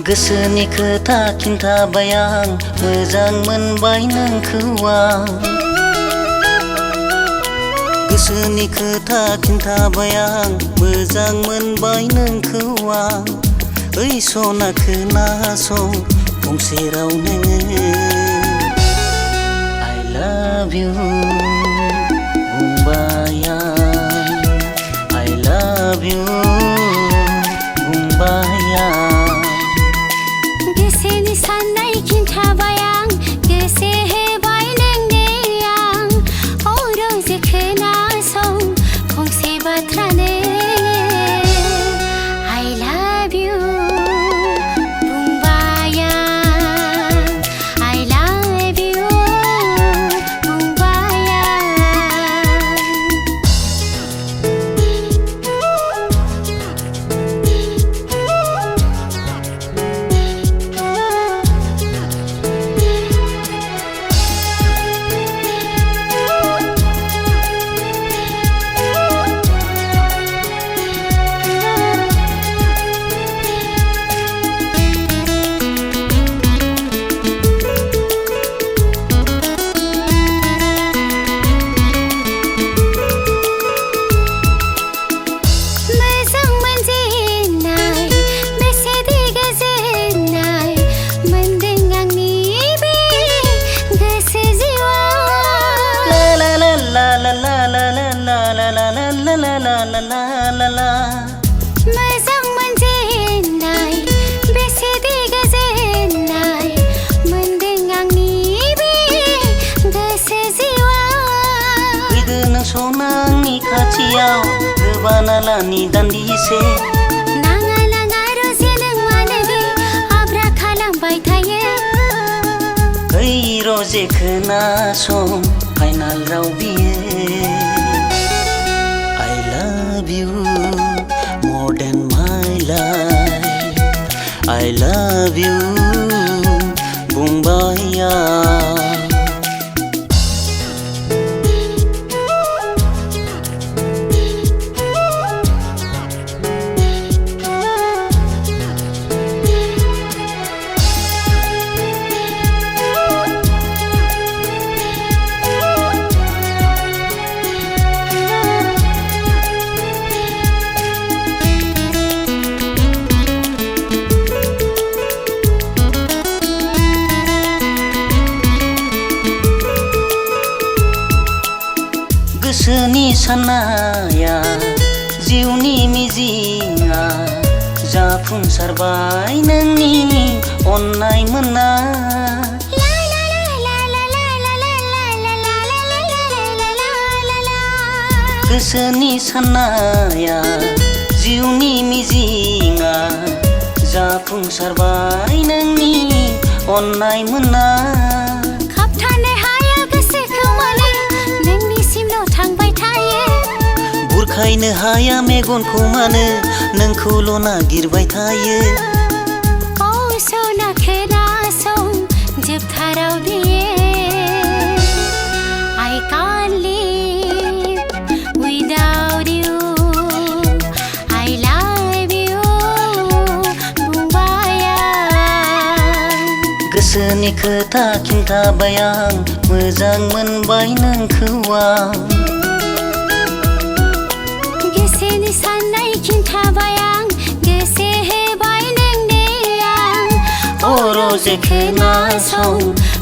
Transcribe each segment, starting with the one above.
गोसोनि खोथा खिन्थाबाय आं मोजां मोनबाय नोंखौ आं गोसोनि खोथा खिन्थाबाय आं मोजां मोनबाय नोंखौ आं ओइ सना खोनासं फंसे राव नोङो I love you बुंबाय आं I love you बुंबाय आं गोसोनि साननाय खिन्थाबाय आं गोसो होबाय नोंनो आं रोजे खोनासं फंसे बाथ्रानो I love you बुंबाय आं I love you बुंबाय मोजां मोनजेननाय बेसेदि गोजोननाय मोनदों आंनि बे गोसो जिउआ फैदो नों सना आंनि खाथियाव गोबाना लानि दान्दिसे नाङा नाङा रोजे नों मानोदि आब्रा खालामबाय थायो ओइ रोजे खोनासं फाइनाल राव बियो I love you more than my life I love you बुंबाय आं गोसोनि साननाया जिउनि मिजिंआ जाफुंसारबाय नोंनि अननाय मोननाय गोसोनि साननाया जिउनि मिजिंआ जाफुंसारबाय नोंनि अननाय मोननाय खाबथानो हाया गोसोखौ माने नोंनिसिमल' थांबाय थायो बुरखायनो हाया मेगनखौ मानो नोंखौल' नागिरबाय थायो सना खोनासं जोबथाराव बियो I can't live without you I love you बुंबाय आं गोसोनि खोथा खिन्थाबाय आं मोजां मोनबाय नोंखौ आं गोसोनि साननाय खिन्थाबाय आं गोसो होबाय नोंनो आं रोजे खोनासं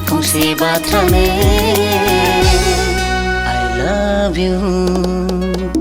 फंसे बाथ्रानो I love you